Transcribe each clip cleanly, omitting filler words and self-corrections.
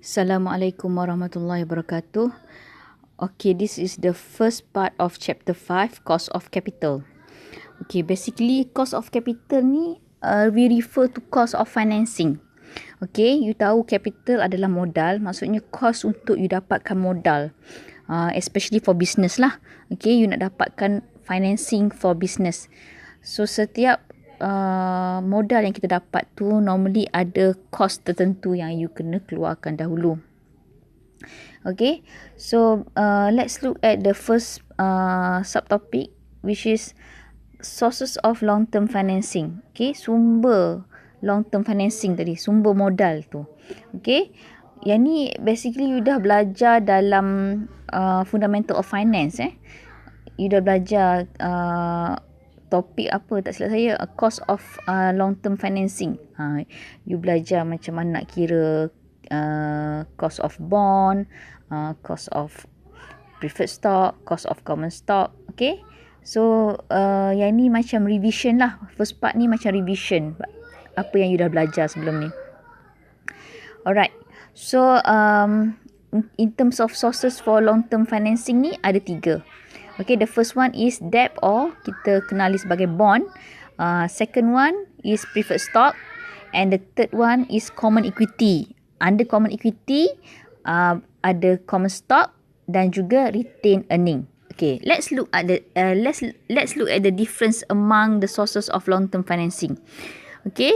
Assalamualaikum warahmatullahi wabarakatuh. Okay, this is the first part of chapter 5, cost of capital. Okay, basically cost of capital ni we refer to cost of financing. Okay, you tahu capital adalah modal, maksudnya cost untuk you dapatkan modal. Especially for business lah. Okay, you nak dapatkan financing for business. So setiap modal yang kita dapat tu normally ada cost tertentu yang you kena keluarkan dahulu. Okay, so let's look at the first subtopic, which is sources of long term financing. Okay, sumber long term financing tadi, sumber modal tu. Okay, yang ni basically you dah belajar dalam fundamental of finance. You dah belajar topik apa tak silap saya, cost of long term financing. You belajar macam mana nak kira cost of bond, cost of preferred stock, cost of common stock. Okay, so yang ni macam revision lah. First part ni macam revision apa yang you dah belajar sebelum ni. Alright, so in terms of sources for long term financing ni ada 3. Okay, the first one is debt, or kita kenali sebagai bond. Second one is preferred stock, and the third one is common equity. Under common equity ada common stock dan juga retained earning. Okay, let's look at the difference among the sources of long term financing. Okay,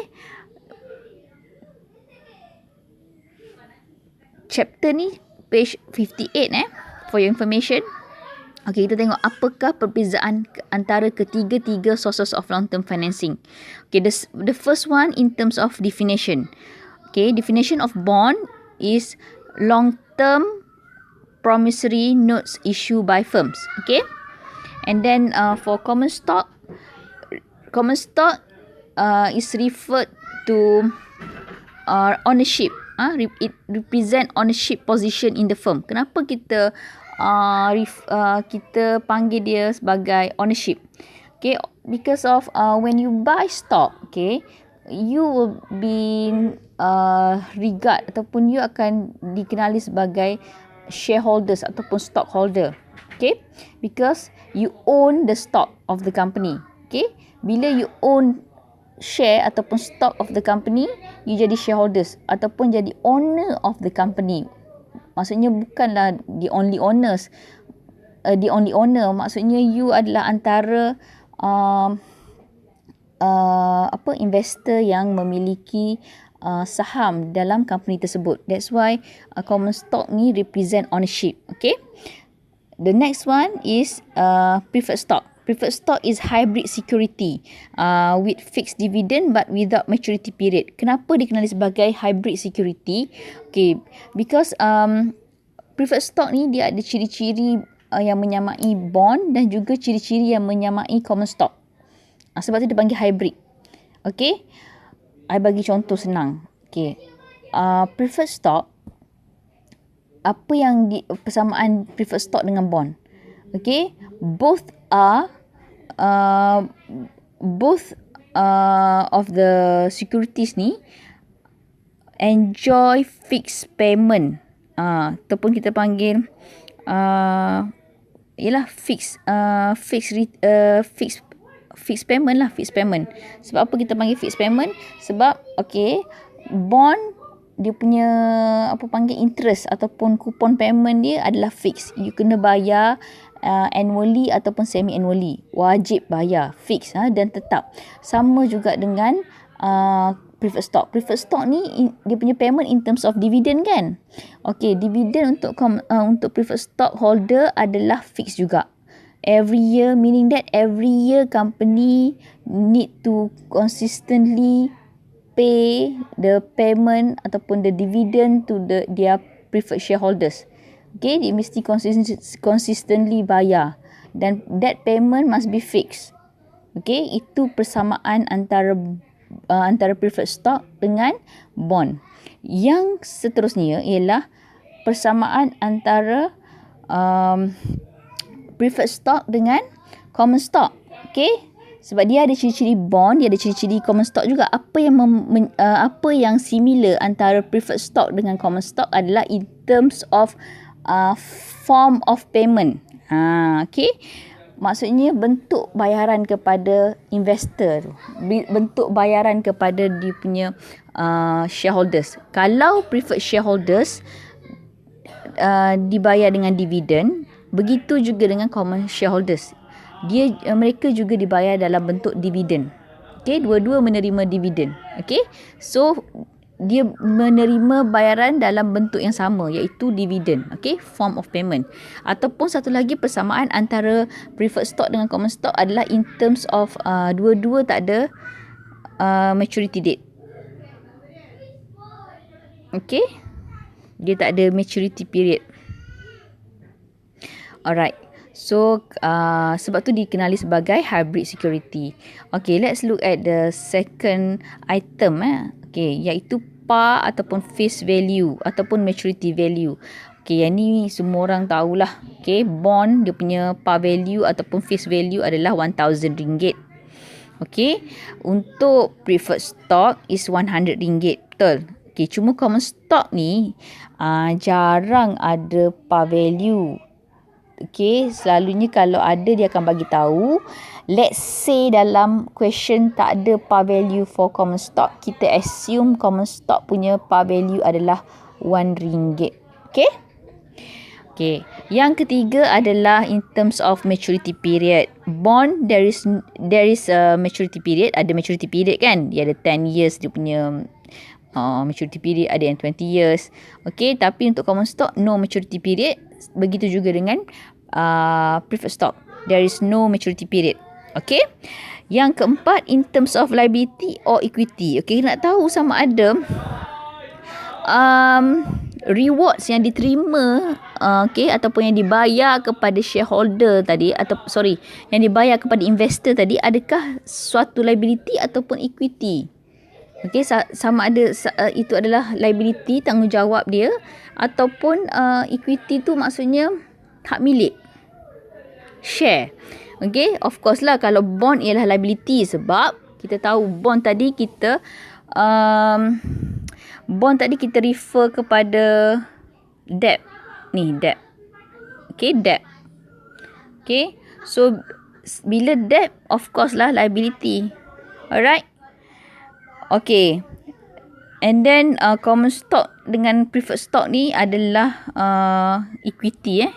chapter ni page 58 for your information. Okay, kita tengok apakah perbezaan antara ketiga-tiga sources of long-term financing. Okay, the first one in terms of definition. Okay, definition of bond is long-term promissory notes issued by firms. Okay, and then for common stock is referred to ownership. It represent ownership position in the firm. Kenapa kita kita panggil dia sebagai ownership? Okay, because of when you buy stock, okay, you will be regard ataupun you akan dikenali sebagai shareholders ataupun stockholder. Okay, because you own the stock of the company. Okay, bila you own share ataupun stock of the company, you jadi shareholders ataupun jadi owner of the company. Maksudnya bukanlah the only owner, maksudnya you adalah antara investor yang memiliki saham dalam company tersebut. That's why common stock ni represent ownership. Okay, the next one is preferred stock. Preferred stock is hybrid security with fixed dividend but without maturity period. Kenapa dikenali sebagai hybrid security? Okay, because preferred stock ni dia ada ciri-ciri yang menyamai bond dan juga ciri-ciri yang menyamai common stock. Sebab tu dia panggil hybrid. Okay, I bagi contoh senang. Okay, preferred stock, apa yang persamaan preferred stock dengan bond? Okay, both of the securities ni enjoy fixed payment, ataupun kita panggil fixed payment. Sebab apa kita panggil fixed payment? Sebab okay, bond dia punya interest ataupun coupon payment dia adalah fixed. You kena bayar annually ataupun semi annually, wajib bayar, fix dan tetap. Sama juga dengan preferred stock. Preferred stock ni dia punya payment in terms of dividend kan. Okay, dividend untuk preferred stock holder adalah fix juga. Every year, meaning that every year company need to consistently pay the payment ataupun the dividend to their preferred shareholders. Okay, dia mesti consistently bayar dan that payment must be fixed. Okay, itu persamaan antara preferred stock dengan bond. Yang seterusnya ialah persamaan antara preferred stock dengan common stock. Okay, Sebab dia ada ciri-ciri bond, dia ada ciri-ciri common stock juga. Apa yang similar antara preferred stock dengan common stock adalah in terms of form of payment. Okay. Maksudnya bentuk bayaran kepada investor tu. Bentuk bayaran kepada dia punya shareholders. Kalau preferred shareholders dibayar dengan dividen, begitu juga dengan common shareholders. Mereka juga dibayar dalam bentuk dividen. Okay, dua-dua menerima dividen. Okay, so dia menerima bayaran dalam bentuk yang sama, iaitu dividen. Okay, form of payment. Ataupun satu lagi persamaan antara preferred stock dengan common stock adalah in terms of dua-dua tak ada maturity date. Okay, dia tak ada maturity period. Alright. So, sebab tu dikenali sebagai hybrid security. Okay, let's look at the second item. Okay, iaitu par ataupun face value ataupun maturity value. Okay, yang ni semua orang tahulah. Okay, bond dia punya par value ataupun face value adalah RM1,000. Okay, untuk preferred stock is RM100. Betul? Okay, cuma common stock ni jarang ada par value. Okay, selalunya kalau ada dia akan bagi tahu. Let's say dalam question tak ada par value for common stock, kita assume common stock punya par value adalah RM1. Okay? Okay. Yang ketiga adalah in terms of maturity period. Bond there is a maturity period. Ada maturity period kan? Dia ada 10 years dia punya maturity period, ada yang 20 years. Okay, tapi untuk common stock no maturity period. Begitu juga dengan preferred stock. There is no maturity period. Okay. Yang keempat, in terms of liability or equity. Okay, nak tahu sama ada rewards yang diterima ataupun yang dibayar kepada shareholder tadi, yang dibayar kepada investor tadi, adakah suatu liability ataupun equity. Okay, sama ada itu adalah liability, tanggungjawab dia, ataupun equity tu maksudnya hak milik, share. Okay, of course lah kalau bond ialah liability, sebab kita tahu bond tadi kita refer kepada debt. Ni debt. Okay, debt. Okay, so bila debt, of course lah liability. Alright. Okay. And then common stock dengan preferred stock ni adalah equity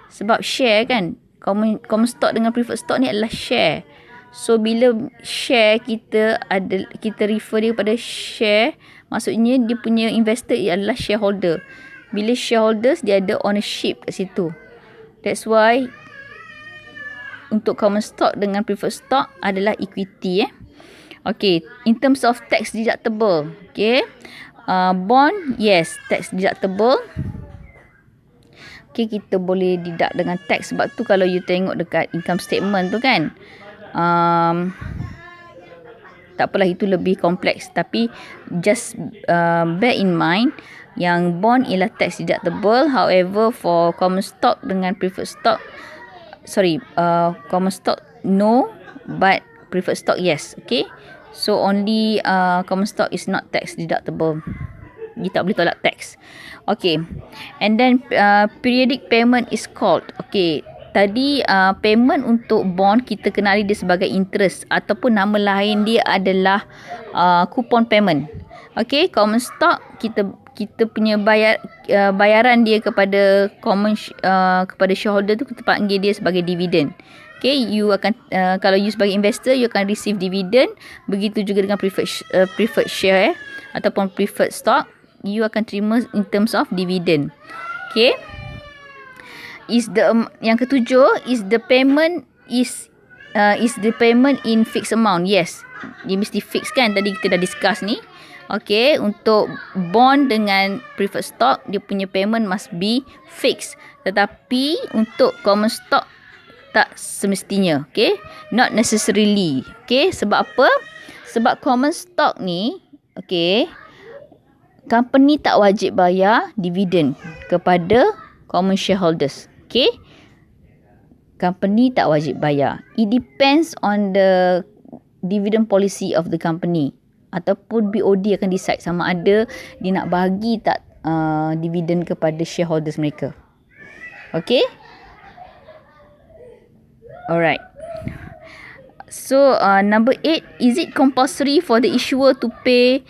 sebab share kan. Common stock dengan preferred stock ni adalah share. So bila share kita refer dia kepada share, maksudnya dia punya investor adalah shareholder. Bila shareholders dia ada ownership kat situ. That's why untuk common stock dengan preferred stock adalah equity. Okay, in terms of tax deductible. Okay, bond, yes, tax deductible. Okay, kita boleh deduct dengan tax. Sebab tu kalau you tengok dekat income statement tu kan, tak apalah, itu lebih kompleks. Tapi just bear in mind yang bond ialah tax deductible. However, for common stock dengan preferred stock, common stock no, but preferred stock yes. Okay, so only common stock is not tax deductible. Dia tak boleh tolak tax. Okay, and then periodic payment is called. Okay, tadi payment untuk bond kita kenali dia sebagai interest, ataupun nama lain dia adalah coupon payment. Okay, common stock kita punya bayaran dia kepada kepada shareholder tu kita panggil dia sebagai dividen. Okay, you akan kalau you sebagai investor, you akan receive dividend. Begitu juga dengan preferred share ataupun preferred stock, you akan terima in terms of dividend. Okay, yang ketujuh is the payment in fixed amount. Yes, dia mesti fix kan, tadi kita dah discuss ni. Okay, untuk bond dengan preferred stock, dia punya payment must be fixed. Tetapi untuk common stock tak semestinya. Okay, not necessarily. Okay, sebab apa? Sebab common stock ni, okay, company tak wajib bayar dividen kepada common shareholders. Okay, company tak wajib bayar. It depends on the dividend policy of the company. Ataupun BOD akan decide sama ada dia nak bagi tak dividend kepada shareholders mereka. Okay? Alright. So, number 8, is it compulsory for the issuer to pay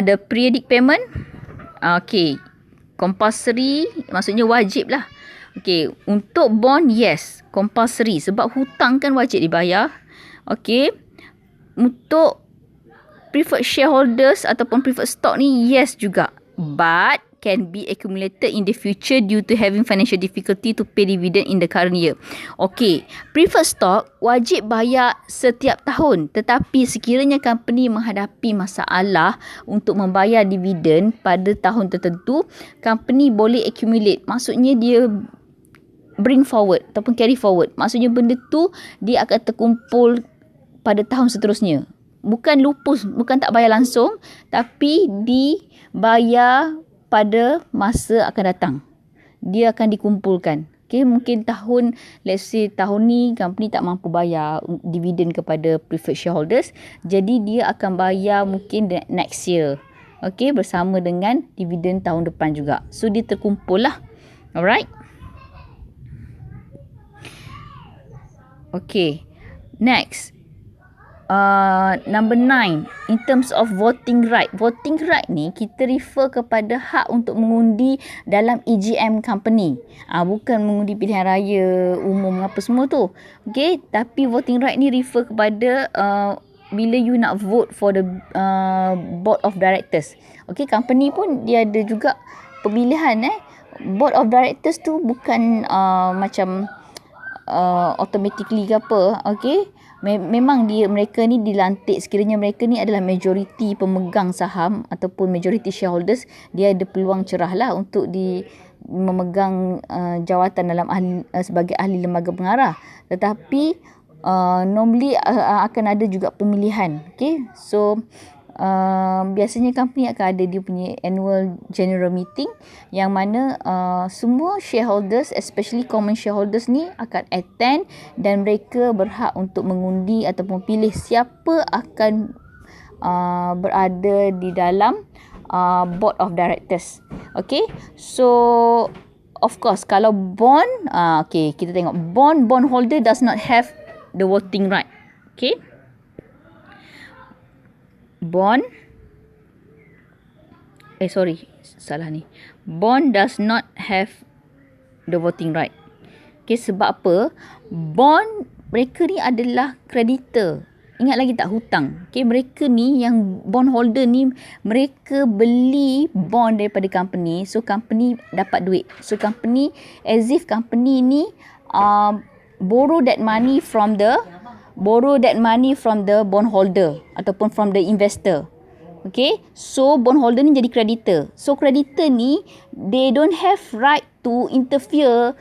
the periodic payment? Okay. Compulsory maksudnya wajib lah. Okay. Untuk bond, yes. Compulsory. Sebab hutang kan wajib dibayar. Okay. Untuk preferred shareholders ataupun preferred stock ni, yes juga. But can be accumulated in the future due to having financial difficulty to pay dividend in the current year. Okay, preferred stock wajib bayar setiap tahun. Tetapi sekiranya company menghadapi masalah untuk membayar dividen pada tahun tertentu, company boleh accumulate. Maksudnya dia bring forward ataupun carry forward. Maksudnya benda tu dia akan terkumpul pada tahun seterusnya. Bukan lupus, bukan tak bayar langsung, tapi dibayar pada masa akan datang. Dia akan dikumpulkan. Okay, mungkin let's say tahun ni company tak mampu bayar dividen kepada preferred shareholders. Jadi dia akan bayar mungkin next year. Okay, bersama dengan dividen tahun depan juga. So dia terkumpul lah. Alright. Okay. Next. Number 9, in terms of voting right. Voting right ni kita refer kepada hak untuk mengundi dalam EGM company. Bukan mengundi pilihan raya umum apa semua tu. Okay, tapi voting right ni refer kepada bila you nak vote for the board of directors. Okay, company pun dia ada juga pemilihan. Board of directors tu bukan macam automatically ke apa. Okay, memang mereka ni dilantik sekiranya mereka ni adalah majoriti pemegang saham ataupun majoriti shareholders, dia ada peluang cerah lah untuk memegang jawatan dalam sebagai ahli lembaga pengarah. Tetapi normally akan ada juga pemilihan. Okay, so biasanya company akan ada dia punya annual general meeting yang mana semua shareholders, especially common shareholders ni akan attend dan mereka berhak untuk mengundi ataupun pilih siapa akan berada di dalam board of directors. Okay, so of course kalau bond, okay, kita tengok bond holder does not have the voting right. Okay, bond salah ni. Bond does not have the voting right. Okay, sebab apa? Bond mereka ni adalah creditor. Ingat lagi tak, hutang. Okay, mereka ni yang bond holder ni, mereka beli bond daripada company. So company dapat duit. So company, as if company ni borrow that money from the bondholder ataupun from the investor. Okay, so bondholder ni jadi creditor. So creditor ni, they don't have right to interfere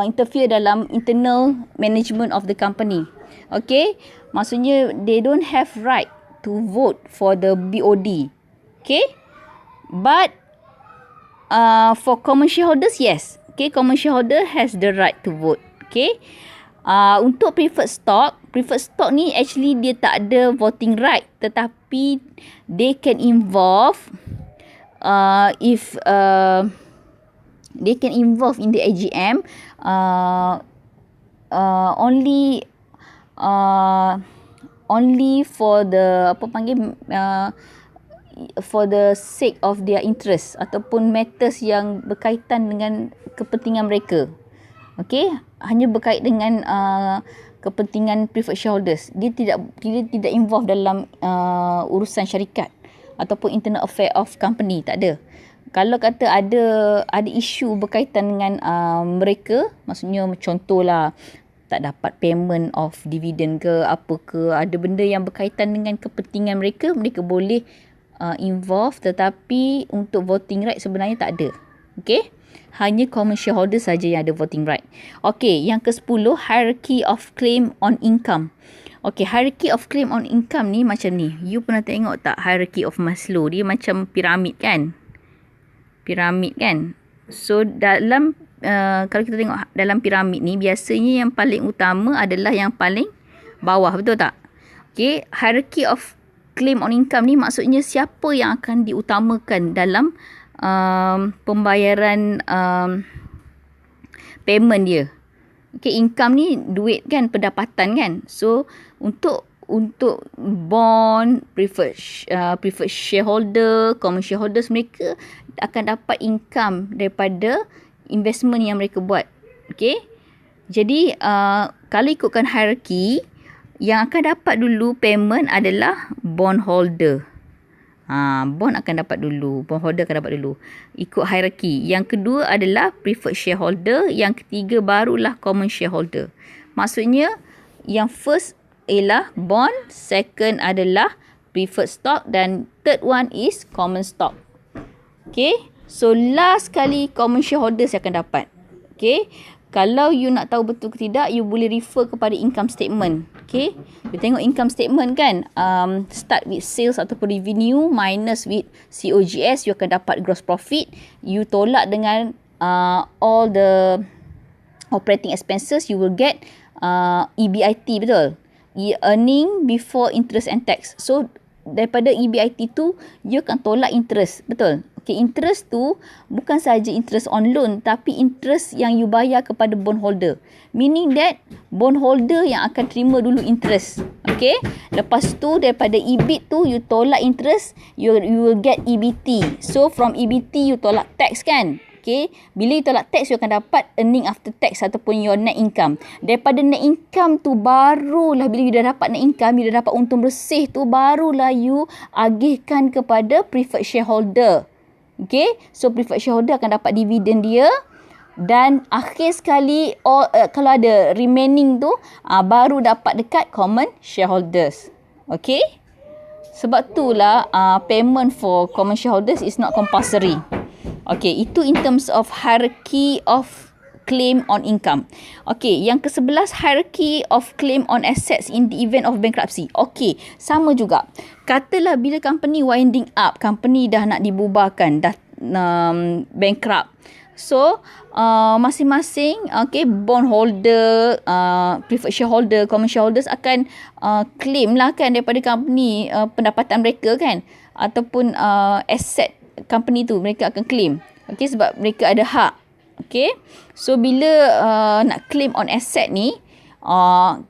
interfere dalam internal management of the company. Okay, maksudnya they don't have right to vote for the BOD. Okay, but for common shareholders, yes. Okay, common shareholder has the right to vote. Okay, untuk preferred stock ni actually dia tak ada voting right, tetapi they can involve they can involve in the AGM only for the for the sake of their interest ataupun matters yang berkaitan dengan kepentingan mereka. Okay, hanya berkait dengan kepentingan preferred shareholders. Dia tidak involve dalam urusan syarikat ataupun internal affair of company, tak ada. Kalau kata ada isu berkaitan dengan mereka, maksudnya contohlah tak dapat payment of dividend ke apa ke, ada benda yang berkaitan dengan kepentingan mereka, mereka boleh involve, tetapi untuk voting right sebenarnya tak ada. Okay, hanya common shareholder saja yang ada voting right. Okay, yang ke-10, hierarchy of claim on income. Okay, hierarchy of claim on income ni macam ni. You pernah tengok tak hierarchy of Maslow? Dia macam piramid kan? So dalam kalau kita tengok dalam piramid ni, biasanya yang paling utama adalah yang paling bawah, betul tak? Okay, hierarchy of claim on income ni maksudnya siapa yang akan diutamakan dalam pembayaran payment dia. Okay, income ni duit kan, pendapatan kan. So untuk bond, preferred shareholder, common shareholders, mereka akan dapat income daripada investment yang mereka buat. Okay, jadi kalau ikutkan hierarchy, yang akan dapat dulu payment adalah bondholder. Bond akan dapat dulu, bondholder akan dapat dulu ikut hierarchy. Yang kedua adalah preferred shareholder, yang ketiga barulah common shareholder. Maksudnya yang first ialah bond, second adalah preferred stock, dan third one is common stock. Okay, so last kali common shareholders akan dapat. Okay, kalau you nak tahu betul ke tidak, you boleh refer kepada income statement. Okay, you tengok income statement kan, start with sales ataupun revenue minus with COGS, you akan dapat gross profit. You tolak dengan all the operating expenses, you will get EBIT, betul? Earning before interest and tax. So daripada EBIT tu, you akan tolak interest, betul? Okay, interest tu bukan sahaja interest on loan, tapi interest yang you bayar kepada bondholder. Meaning that bondholder yang akan terima dulu interest. Okay, lepas tu daripada EBIT tu you tolak interest, you will get EBT. So from EBT you tolak tax kan. Okay, bila you tolak tax, you akan dapat earning after tax ataupun your net income. Daripada net income tu barulah, bila you dah dapat net income, you dah dapat untung bersih tu, barulah you agihkan kepada preferred shareholder. Okay, so preferred shareholder akan dapat dividen dia, dan akhir sekali kalau ada remaining tu baru dapat dekat common shareholders. Okay, sebab itulah payment for common shareholders is not compulsory. Okay, itu in terms of hierarchy of claim on income. Okay, yang ke-11, hierarchy of claim on assets in the event of bankruptcy. Okay, sama juga. Katalah bila company winding up, company dah nak dibubarkan, dah bankrupt. So, masing-masing bondholder, preferred shareholder, common shareholders akan claim lah kan daripada company pendapatan mereka kan, ataupun asset company tu mereka akan claim. Okay, sebab mereka ada hak. Okay, so bila nak claim on asset ni,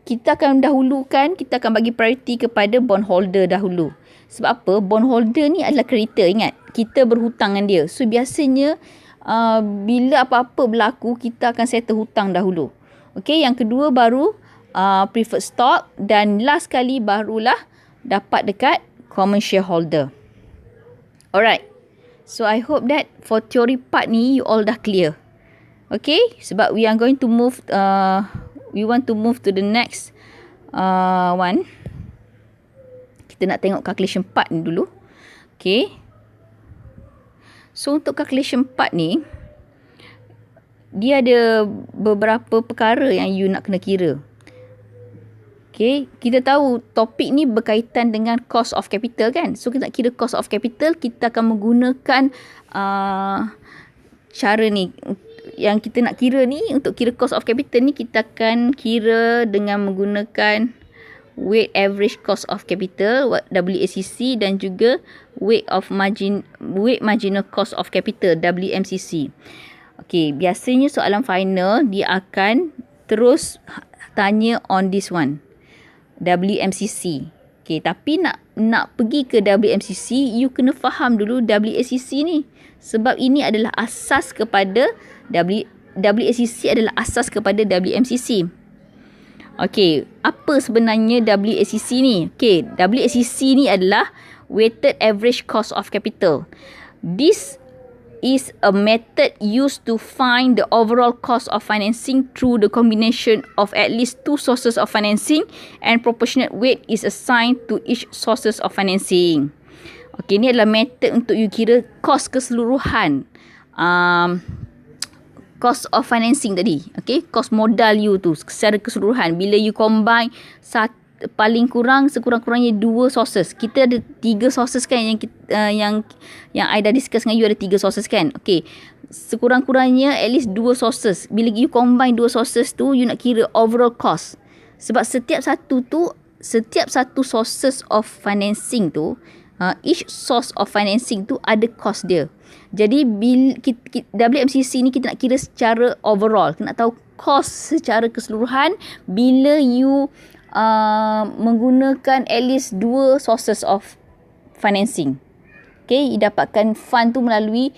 kita akan dahulukan, kita akan bagi priority kepada bondholder dahulu. Sebab apa? Bondholder ni adalah creditor, ingat, kita berhutang dengan dia. So biasanya bila apa-apa berlaku, kita akan settle hutang dahulu. Okay, yang kedua baru preferred stock, dan last kali barulah dapat dekat common shareholder. Alright, so I hope that for theory part ni you all dah clear. Okay, sebab we are going to move, we want to move to the next one. Kita nak tengok calculation part ni dulu. Okay, so untuk calculation part ni, dia ada beberapa perkara yang you nak kena kira. Okay, kita tahu topik ni berkaitan dengan cost of capital kan. So kita nak kira cost of capital, kita akan menggunakan cara ni. Yang kita nak kira ni, untuk kira cost of capital ni, kita akan kira dengan menggunakan weight average cost of capital, WACC, dan juga weight marginal cost of capital, WMCC. Okay, biasanya soalan final dia akan terus tanya on this one, WMCC. Okay, tapi nak pergi ke WMCC, you kena faham dulu WACC ni. Sebab ini adalah asas kepada WACC adalah asas kepada WMCC. Okey, apa sebenarnya WACC ni? Okey, WACC ni adalah weighted average cost of capital. This is a method used to find the overall cost of financing through the combination of at least two sources of financing, and proportionate weight is assigned to each sources of financing. Okey, ni adalah method untuk you kira kos keseluruhan. Cost of financing tadi. Okay, cost modal you tu secara keseluruhan. Bila you combine paling kurang sekurang-kurangnya 2 sources. Kita ada 3 sources kan, yang I dah discuss dengan you, ada 3 sources kan. Okay, sekurang-kurangnya at least 2 sources. Bila you combine 2 sources tu, you nak kira overall cost. Sebab setiap satu sources of financing tu, each source of financing tu ada cost dia. Jadi WMCC ni kita nak kira secara overall. Kita nak tahu cost secara keseluruhan bila you menggunakan at least 2 sources of financing. Okay, you dapatkan fund tu melalui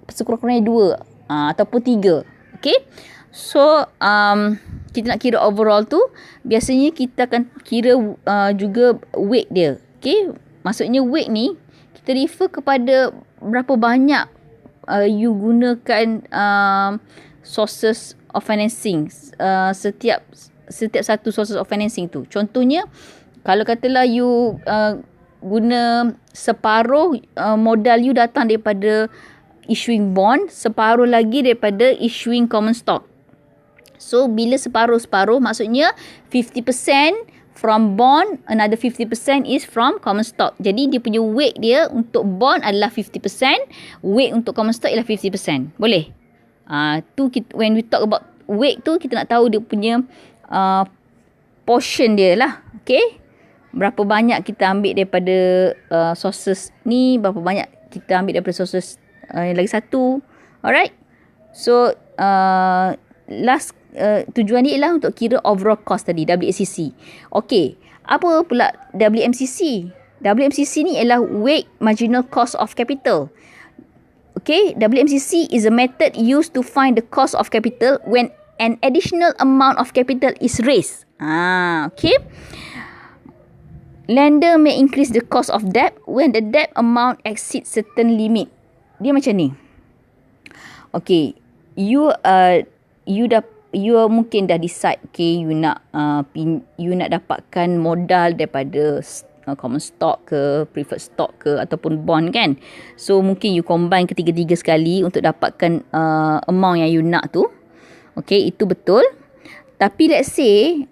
sekurang-kurangnya 2 ataupun 3. Okay, so kita nak kira overall tu, biasanya kita akan kira juga weight dia. Okay, maksudnya weight ni kita refer kepada berapa banyak you gunakan sources of financing, setiap satu sources of financing tu. Contohnya, kalau katalah you guna separuh modal you datang daripada issuing bond, separuh lagi daripada issuing common stock. So, bila separuh-separuh, maksudnya 50% from bond, another 50% is from common stock. Jadi, dia punya weight dia untuk bond adalah 50%, weight untuk common stock ialah 50%. Boleh? When we talk about weight tu, kita nak tahu dia punya portion dia lah. Okay? Berapa banyak kita ambil daripada sources ni, berapa banyak kita ambil daripada sources lagi satu. Alright? So, tujuan ni ialah untuk kira overall cost tadi, WACC. Okay, apa pula WMCC? WMCC ni ialah weight marginal cost of capital. Okay, WMCC is a method used to find the cost of capital when an additional amount of capital is raised. Okay. Lender may increase the cost of debt when the debt amount exceeds certain limit. Dia macam ni. Okay, you mungkin dah decide, okay, you nak dapatkan modal daripada common stock ke, preferred stock ke, ataupun bond kan. So mungkin you combine ketiga-tiga sekali untuk dapatkan amount yang you nak tu. Okay, itu betul. Tapi let's say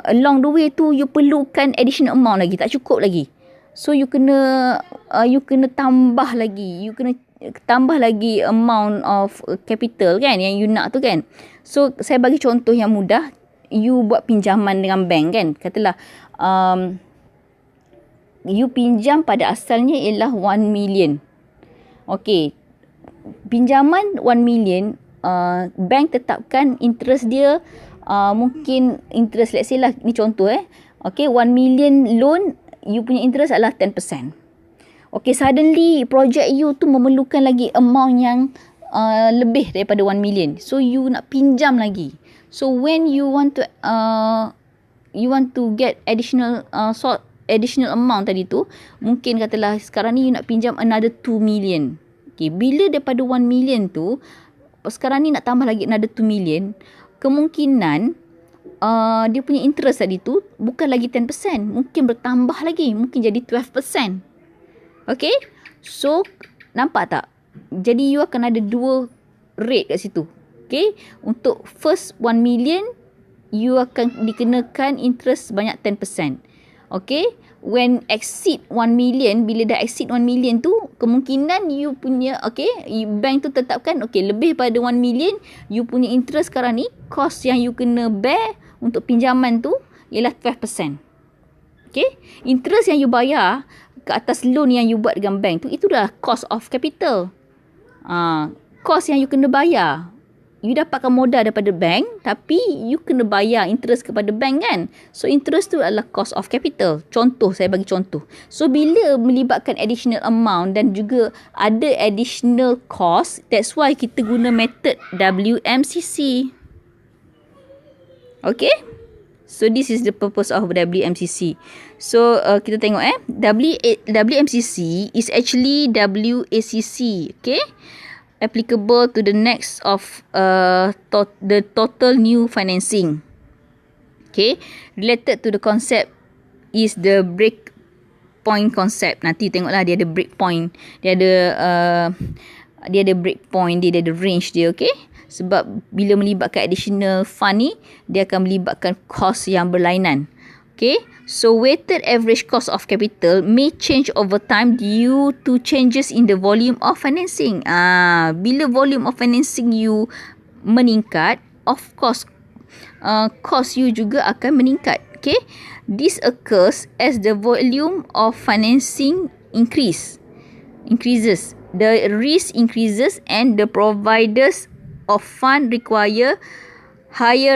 along the way tu you perlukan additional amount lagi, tak cukup lagi. So you kena tambah lagi. You kena tambah lagi amount of capital kan yang you nak tu kan. So saya bagi contoh yang mudah. You buat pinjaman dengan bank kan. Katalah you pinjam pada asalnya ialah 1 million. Okay, pinjaman 1 million, bank tetapkan interest dia, mungkin interest, let's say lah, ni contoh okay, 1 million loan, you punya interest adalah 10%. Okay, suddenly project you tu memerlukan lagi amount yang lebih daripada 1 million. So you nak pinjam lagi. So when you want to get additional amount tadi tu, mungkin katalah sekarang ni you nak pinjam another 2 million. Okay, bila daripada 1 million tu, sekarang ni nak tambah lagi another 2 million, kemungkinan dia punya interest tadi tu bukan lagi 10%, mungkin bertambah lagi, mungkin jadi 12%. Okay, so nampak tak? Jadi you akan ada 2 rate kat situ. Okay, untuk first 1 million, you akan dikenakan interest sebanyak 10%. Okay, when exceed 1 million, bila dah exceed 1 million tu, kemungkinan you punya, okay, bank tu tetapkan, okay, lebih pada 1 million, you punya interest sekarang ni, cost yang you kena bear untuk pinjaman tu ialah 12%. Okay, interest yang you bayar ke atas loan yang you buat dengan bank tu, itu dah cost of capital. Cost yang you kena bayar. You dapatkan modal daripada bank, tapi you kena bayar interest kepada bank kan. So interest tu adalah cost of capital. Contoh, saya bagi contoh. So bila melibatkan additional amount dan juga ada additional cost, that's why kita guna method WMCC. Okay, so this is the purpose of WMCC. So kita tengok WMCC is actually WACC. Okay, applicable to the next of the total new financing. Okay, related to the concept is the break point concept. Nanti tengoklah dia ada break point, dia ada break point dia ada range dia. Okay, sebab bila melibatkan additional fund ni, dia akan melibatkan cost yang berlainan. Okay, so weighted average cost of capital may change over time due to changes in the volume of financing. Bila volume of financing you meningkat, of course cost you juga akan meningkat. Okay, this occurs as the volume of financing increases, the risk increases, and the providers of fund require higher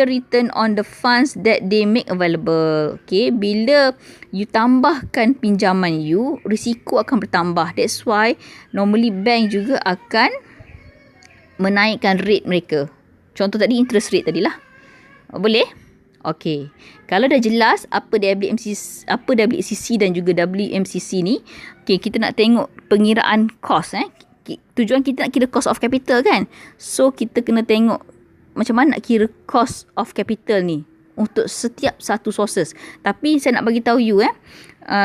return on the funds that they make available. Okay, bila you tambahkan pinjaman you, risiko akan bertambah. That's why normally bank juga akan menaikkan rate mereka. Contoh tadi interest rate tadilah. Boleh? Okey. Kalau dah jelas apa WACC dan juga WMCC ni, okey, kita nak tengok pengiraan cost Tujuan kita nak kira cost of capital kan. So kita kena tengok macam mana nak kira cost of capital ni untuk setiap satu sources. Tapi saya nak bagi tahu you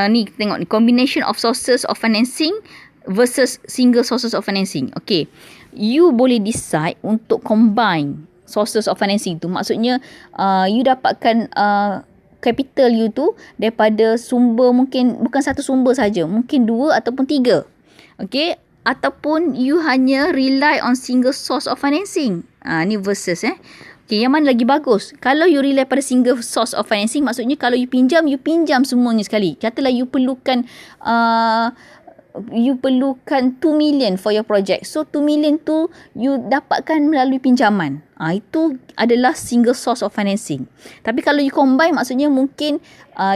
ni tengok ni, combination of sources of financing versus single sources of financing. Okey. You boleh decide untuk combine sources of financing tu. Maksudnya you dapatkan capital you tu daripada sumber, mungkin bukan satu sumber saja, mungkin 2 ataupun 3. Okay, ataupun you hanya rely on single source of financing. Ni versus okay, yang mana lagi bagus? Kalau you rely pada single source of financing, maksudnya kalau you pinjam semuanya sekali. Katalah you perlukan 2 million for your project. So 2 million tu you dapatkan melalui pinjaman. Itu adalah single source of financing. Tapi kalau you combine, maksudnya mungkin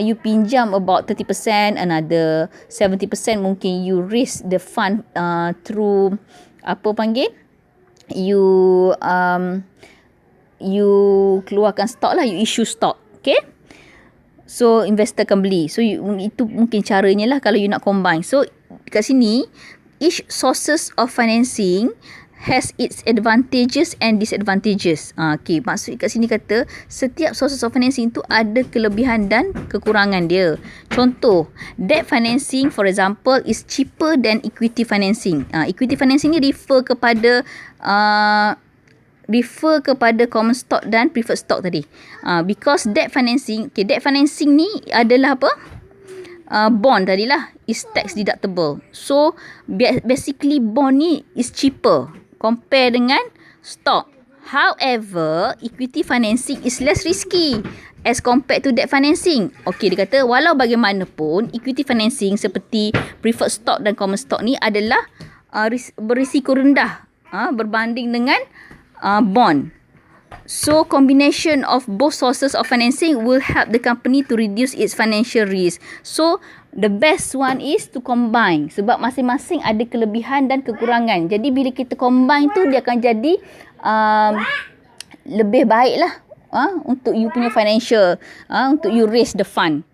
you pinjam about 30%, another 70% mungkin you raise the fund through you keluarkan stock lah, you issue stock. Okay, so investor akan beli. So itu mungkin caranya lah kalau you nak combine. So kat sini, each sources of financing has its advantages and disadvantages. Okay, maksud kat sini kata setiap sources of financing tu ada kelebihan dan kekurangan dia. Contoh, debt financing for example is cheaper than equity financing. Equity financing ni refer kepada common stock dan preferred stock tadi. Because debt financing ni adalah apa? Bond tadilah is tax deductible. So basically bond ni is cheaper compare dengan stock. However, equity financing is less risky as compared to debt financing. Okay, dia kata walau bagaimanapun equity financing seperti preferred stock dan common stock ni adalah berisiko rendah berbanding dengan bond. So combination of both sources of financing will help the company to reduce its financial risk. So the best one is to combine, sebab masing-masing ada kelebihan dan kekurangan. Jadi bila kita combine tu, dia akan jadi lebih baik lah untuk you punya financial, untuk you raise the fund.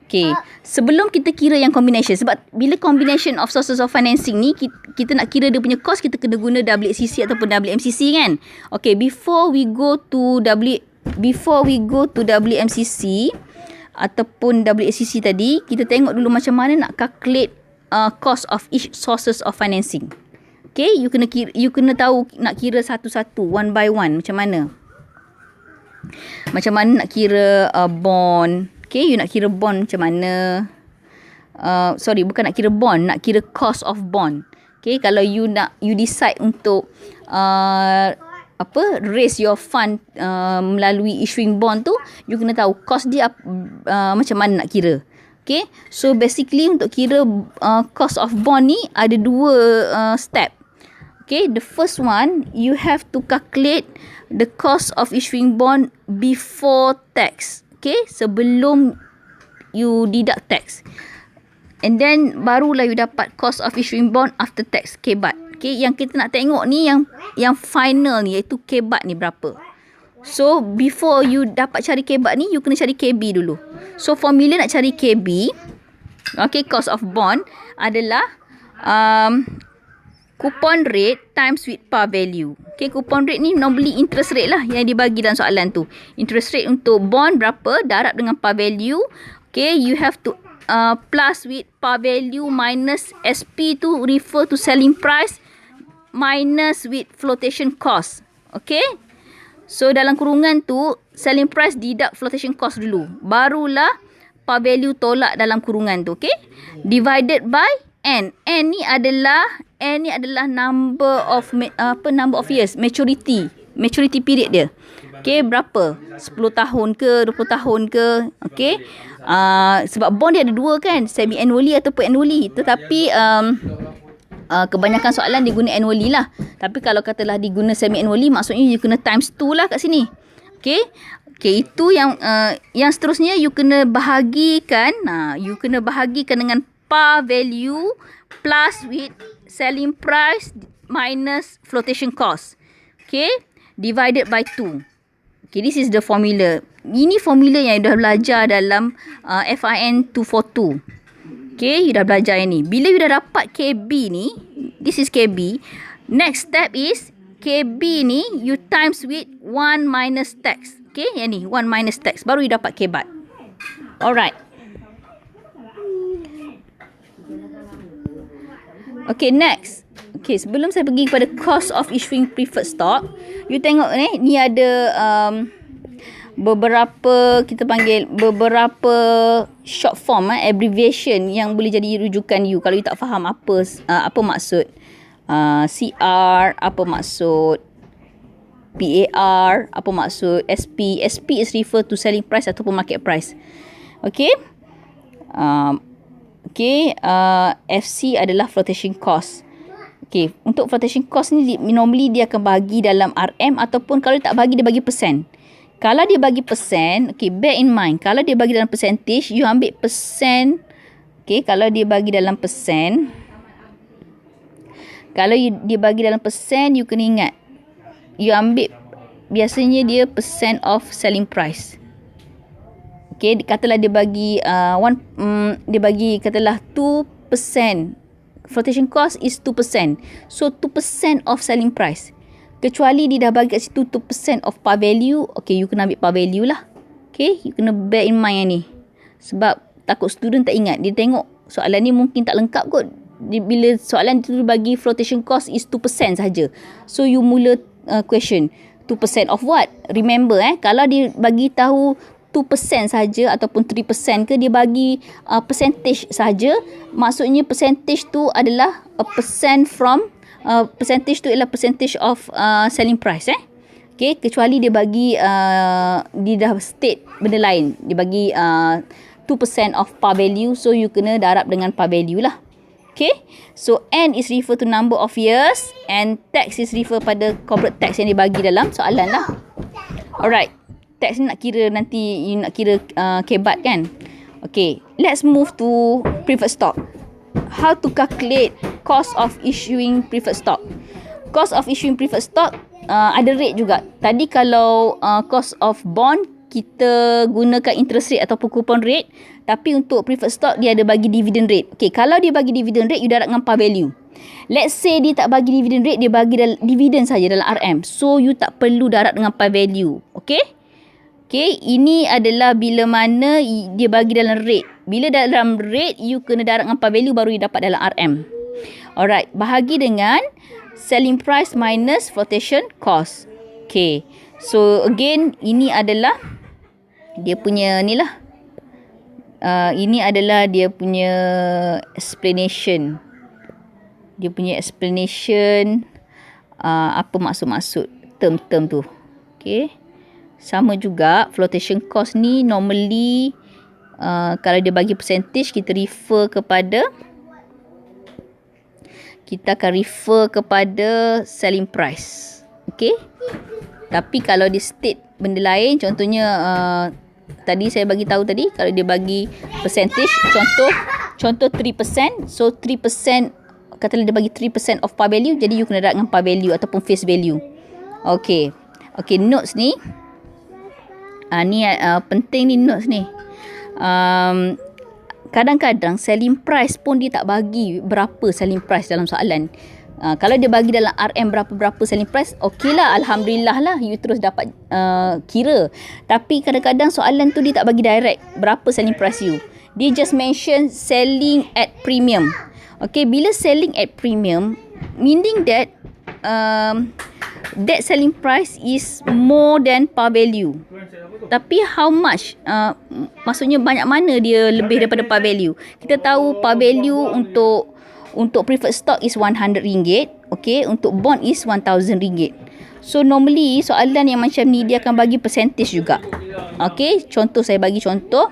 Okay, sebelum kita kira yang combination, sebab bila combination of sources of financing ni, kita nak kira dia punya cost, kita kena guna WACC ataupun WMCC kan. Okay, before we go to WMCC ataupun WACC tadi, kita tengok dulu macam mana nak calculate cost of each sources of financing. Okay, you kena tahu nak kira satu-satu, one by one, macam mana nak kira bond. Okay, you nak kira bond macam mana? Bukan nak kira bond, nak kira cost of bond. Okay, kalau you decide untuk raise your fund melalui issuing bond tu, you kena tahu cost dia macam mana nak kira. Okay, so basically untuk kira cost of bond ni ada 2 step. Okay, the first one, you have to calculate the cost of issuing bond before tax. Okay, sebelum you deduct tax. And then barulah you dapat cost of issuing bond after tax, KBAT. Okay, yang kita nak tengok ni yang final ni, iaitu KBAT ni berapa. So before you dapat cari KBAT ni, you kena cari KB dulu. So formula nak cari KB, okay, cost of bond adalah coupon rate times with par value. Okay, coupon rate ni normally interest rate lah yang dibagi dalam soalan tu. Interest rate untuk bond berapa, darab dengan par value. Okay, you have to plus with par value minus SP tu refer to selling price minus with flotation cost. Okay, so dalam kurungan tu selling price deduct flotation cost dulu, barulah par value tolak dalam kurungan tu. Okay, divided by N. N ni adalah number of years, maturity period dia. Okay, berapa? 10 tahun ke, 20 tahun ke? Okay. Sebab bond dia ada dua kan, semi-annually ataupun annually. Tetapi kebanyakan soalan diguna annually lah. Tapi kalau katalah diguna semi-annually, maksudnya you kena times 2 lah kat sini. Okay. Okay, itu yang seterusnya you kena bahagikan. You kena bahagikan dengan par value plus with selling price minus flotation cost. Okay, divided by 2. Okay, this is the formula. Ini formula yang you dah belajar dalam FIN 242. Okay, you dah belajar ini. Bila you dah dapat KB ni, this is KB. Next step is KB ni you times with 1 minus tax. Okay, yang ni 1 minus tax. Baru you dapat KBAT. Alright. Okay, next. Okay, sebelum saya pergi kepada cost of issuing preferred stock, you tengok ni ada beberapa, kita panggil beberapa short form, abbreviation yang boleh jadi rujukan you kalau you tak faham apa maksud CR, apa maksud PAR, apa maksud SP. SP is refer to selling price ataupun market price. Okay. FC adalah flotation cost. Okay, untuk flotation cost ni normally dia akan bagi dalam RM ataupun kalau dia tak bagi, dia bagi persen. Kalau dia bagi persen, okay, bear in mind, kalau dia bagi dalam percentage, you ambil persen. Okay, kalau dia bagi dalam persen, dia bagi dalam persen, you kena ingat, you ambil, biasanya dia percent of selling price. Okay, katalah dia bagi dia bagi katalah 2%. Flotation cost is 2%. So 2% of selling price. Kecuali dia dah bagi kat situ 2% of par value, okay, you kena ambil par value lah. Okay, you kena bear in mind yang ni. Sebab takut student tak ingat. Dia tengok soalan ni mungkin tak lengkap kot. Bila soalan tu bagi flotation cost is 2% saja. So you mula question 2% of what? Remember kalau dia bagi tahu 2% saja ataupun 3% ke, dia bagi percentage saja, maksudnya percentage tu adalah a percent from percentage tu ialah percentage of selling price okay, kecuali dia bagi dia dah state benda lain, dia bagi 2% of par value, so you kena darab dengan par value lah. Okay, so N is refer to number of years and tax is refer pada corporate tax yang dibagi dalam soalan lah. Alright, tax ni nak kira nanti, you nak kira KBAT kan. Okay, let's move to preferred stock. How to calculate cost of issuing preferred stock. Cost of issuing preferred stock ada rate juga. Tadi kalau cost of bond, kita gunakan interest rate ataupun coupon rate. Tapi untuk preferred stock, dia ada bagi dividend rate. Okay, kalau dia bagi dividend rate, you darab dengan par value. Let's say dia tak bagi dividend rate, dia bagi dividend saja dalam RM. So, you tak perlu darab dengan par value. Okay? Okay, ini adalah bila mana dia bagi dalam rate. Bila dalam rate, you kena darab dengan par value baru you dapat dalam RM. Alright, bahagi dengan selling price minus flotation cost. Okay, so again, ini adalah dia punya ni lah. Ini adalah dia punya explanation. Dia punya explanation apa maksud-maksud term-term tu. Okay. Sama juga flotation cost ni normally kalau dia bagi percentage, kita akan refer kepada selling price. Okay. Tapi kalau dia state benda lain, contohnya tadi saya bagi tahu tadi, kalau dia bagi percentage, contoh 3%, so 3%, katalah dia bagi 3% of par value, jadi you kena darab dengan par value ataupun face value. Okay. Okay, notes ni. Ni penting ni notes ni. Kadang-kadang selling price pun dia tak bagi berapa selling price dalam soalan. Kalau dia bagi dalam RM berapa-berapa selling price, okey lah, Alhamdulillah lah, you terus dapat kira. Tapi kadang-kadang soalan tu dia tak bagi direct berapa selling price you. Dia just mention selling at premium. Okay, bila selling at premium, meaning that that selling price is more than par value. Tapi how much? Maksudnya banyak mana dia lebih daripada par value? Kita tahu par value untuk Untuk preferred stock is RM100. Okay, untuk bond is RM1,000. So normally soalan yang macam ni dia akan bagi percentage juga. Okay, contoh saya bagi contoh.